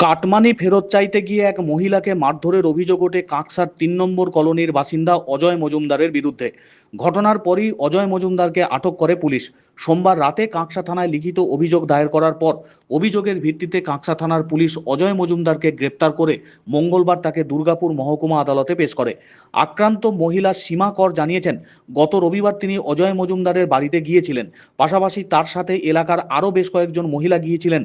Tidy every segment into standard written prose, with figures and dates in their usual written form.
Cut money ফেরত চাইতে গিয়ে এক মহিলাকে মারধরের অভিযোগ ওঠে কাঁকসার ৩ নম্বর কলোনির বাসিন্দা অজয় মজুমদারের বিরুদ্ধে। ঘটনার পরই অজয় মজুমদারকে আটক করে পুলিশ। সোমবার রাতে কাঁকসা থানায় লিখিত অভিযোগ দায়ের করার পর অভিযোগের ভিত্তিতে কাঁকসা থানার পুলিশ অজয় মজুমদারকে গ্রেপ্তার করে মঙ্গলবার তাকে দুর্গাপুর মহকুমা আদালতে পেশ করে। আক্রান্ত মহিলা সীমা কর জানিয়েছেন, গত রবিবার তিনি অজয় মজুমদারের বাড়িতে গিয়েছিলেন। পাশাপাশি তার সাথে এলাকার আরও বেশ কয়েকজন মহিলা গিয়েছিলেন।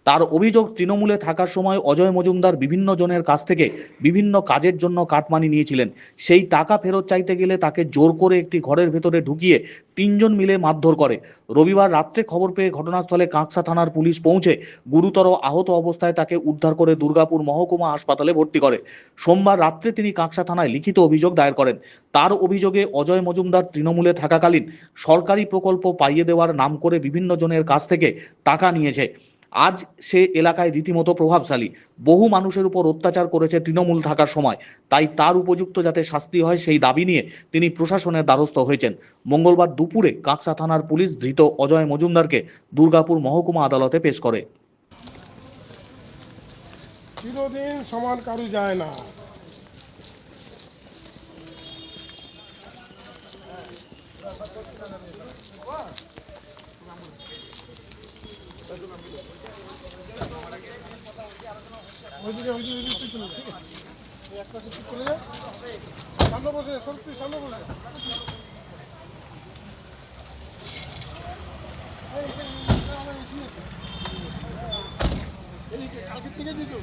তার অভিযোগ, তৃণমূলে থাকার সময় অজয় মজুমদার বিভিন্ন জনের কাছ থেকে বিভিন্ন কাজের জন্য কাটমানি নিয়েছিলেন। সেই টাকা ফেরত চাইতে গেলে তাকে জোর করে একটি ঘরের ভেতরে ঢুকিয়ে ৩ জন মিলে মারধর করে। রবিবার রাত্রে খবর পেয়ে ঘটনাস্থলে কাঁকসা থানার পুলিশ পৌঁছে গুরুতর আহত অবস্থায় তাকে উদ্ধার করে দুর্গাপুর মহকুমা হাসপাতালে ভর্তি করে। সোমবার রাত্রে তিনি কাঁকসা থানায় লিখিত অভিযোগ দায়ের করেন। তার অভিযোগে অজয় মজুমদার তৃণমূলে থাকাকালীন সরকারি প্রকল্প পাইয়ে দেওয়ার নাম করে বিভিন্ন জনের কাছ থেকে টাকা নিয়েছে। আজ সে এলাকায় রীতিমতো প্রভাবশালী, বহু মানুষের উপর অত্যাচার করেছে তৃণমূল থাকার সময়। তাই তার উপযুক্ত যাতে শাস্তি হয় সেই দাবি নিয়ে তিনি প্রশাসনের দ্বারস্থ হয়েছেন। মঙ্গলবার দুপুরে কাঁকসা থানার পুলিশ ধৃত অজয় মজুমদারকে দুর্গাপুর মহকুমা আদালতে পেশ করে। চিরদিন সমান কারু যায় না। সামনে বসে সত্যি সামনে বসে কালকে থেকে দিত।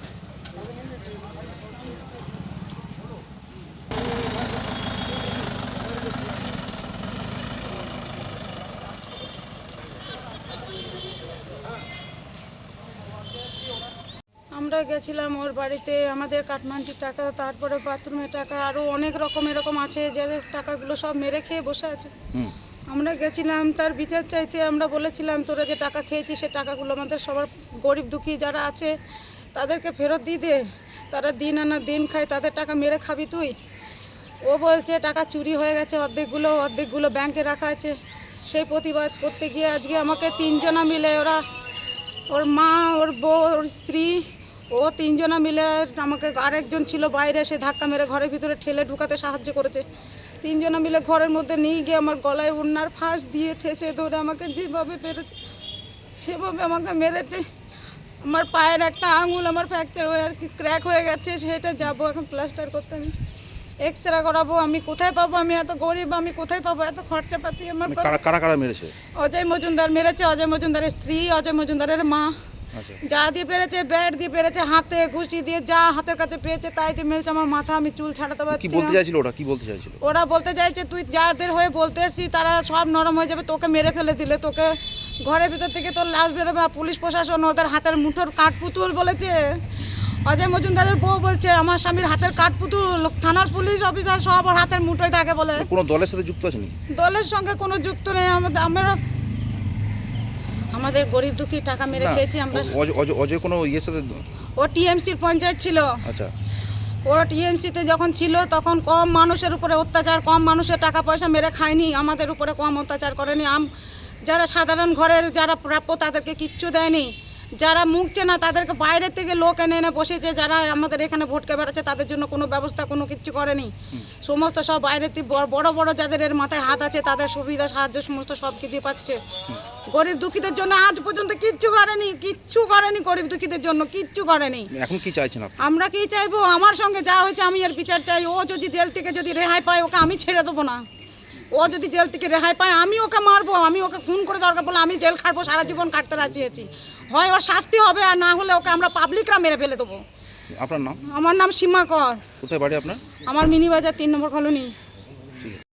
আমরা গেছিলাম ওর বাড়িতে, আমাদের কাটমানির টাকা, তারপরে বাথরুমের টাকা, আরও অনেক রকম এরকম আছে যাদের টাকাগুলো সব মেরে খেয়ে বসে আছে। আমরা গেছিলাম তার বিচার চাইতে। আমরা বলেছিলাম তোরা যে টাকা খেয়েছিস সে টাকাগুলো আমাদের সবার গরিব দুঃখী যারা আছে তাদেরকে ফেরত দিয়ে দে, তারা দিন আনা দিন খায়, তাদের টাকা মেরে খাবি তুই? ও বলছে টাকা চুরি হয়ে গেছে, অর্ধেকগুলো ব্যাংকে রাখা আছে। সেই প্রতিবাদ করতে গিয়ে আজকে আমাকে 3 জনা মিলে, ওর মা, ওর বউ, ওর স্ত্রী, ও 3 জনা মিলে আমাকে, আরেকজন ছিল বাইরে, সে ধাক্কা মেরে ঘরের ভিতরে ঠেলে ঢুকাতে সাহায্য করেছে। 3 জনা মিলে ঘরের মধ্যে নিয়ে গিয়ে আমার গলায় ওড়নার ফাঁস দিয়ে ঠেসে ধরে আমাকে যেভাবে পেরেছে সেভাবে আমাকে মেরেছে। আমার পায়ের একটা আঙুল আমার ফ্র্যাকচার হয়ে আর কি ক্র্যাক হয়ে গেছে, সেটা যাবো এখন প্লাস্টার করতে, আমি এক্সরে করাবো। আমি কোথায় পাবো? আমি এত গরিব, আমি কোথায় পাবো এত খরচাপাতি? আমার কারা মেরেছে? অজয় মজুমদার মেরেছে, অজয় মজুমদারের স্ত্রী, অজয় মজুমদারের মা। যা দিয়ে পেরেছে, ব্যাট দিয়ে পেরেছে, হাতে ঘুষি দিয়ে, যা হাতের কাছে পেয়েছে তাই দিয়ে মেরেছে আমার মাথা। আমি চুল ছাড়াতে পারছি না। কি বলতে চাইছিল ওরা? কি বলতে চাইছিল ওরা? বলতে চাইছে তুই যাদের হয়ে বলতে এসেছিস তারা সব নরম হয়ে যাবে, তোকে মেরে ফেলে দিলে, তোকে ঘরের ভিতর থেকে তোর লাশ বেরোবে। পুলিশ প্রশাসন ওদের হাতের মুঠোর কাঠপুতুল বলেছে। অজয় মজুমদারের বউ বলছে আমার স্বামীর হাতের কাঠপুতুল। থানার পুলিশ অফিসার সব ওর হাতের মুঠোয় থাকে বলে। কোনো দলের সাথে যুক্ত আছে নাকি? দলের সঙ্গে কোনো যুক্ত নেই। আমাদের গরিব দুঃখী টাকা মেরে খেয়েছি আমরা। অজয় কোনো ইয়ের সাথে? ও টিএমসির পঞ্চায়েত ছিল। আচ্ছা। ওরা টিএমসিতে যখন ছিল তখন কম মানুষের উপরে অত্যাচার, কম মানুষের টাকা পয়সা মেরে খায়নি, আমাদের উপরে কম অত্যাচার করেনি। যারা সাধারণ ঘরের যারা প্রাপ্য তাদেরকে কিচ্ছু দেয়নি। যারা মুখছে না তাদেরকে বাইরের থেকে লোক এনে এনে বসেছে। যারা আমাদের এখানে ভোটকে বেড়াচ্ছে তাদের জন্য কোনো ব্যবস্থা কোনো কিচ্ছু করেনি। সমস্ত সব বাইরের থেকে বড় বড় যাদের এর মাথায় হাত আছে তাদের সুবিধা সাহায্য সমস্ত সব কিছু পাচ্ছে। গরিব দুঃখীদের জন্য আজ পর্যন্ত কিচ্ছু করেনি গরিব দুঃখীদের জন্য কিচ্ছু করেনি। এখন কি চাইছেন আপনি? আমরা কি চাইবো? আমার সঙ্গে যা হয়েছে আমি এর বিচার চাই। ও যদি জেল থেকে যদি রেহাই পায় ওকে আমি ছেড়ে দেবো না। ও যদি জেল থেকে রেহাই পায় আমি ওকে মারবো, আমি ওকে খুন করে দরকার বলে আমি জেল খাটবো, সারা জীবন কাটতে রাজি আছি। হয় ওর শাস্তি হবে আর না হলে ওকে আমরা পাবলিকরা মেরে ফেলে দেবো। আপনার নাম? আমার নাম সীমা কর। কোথায় বাড়ি আপনার? আমার মিনি বাজার 3 নম্বর কলোনি।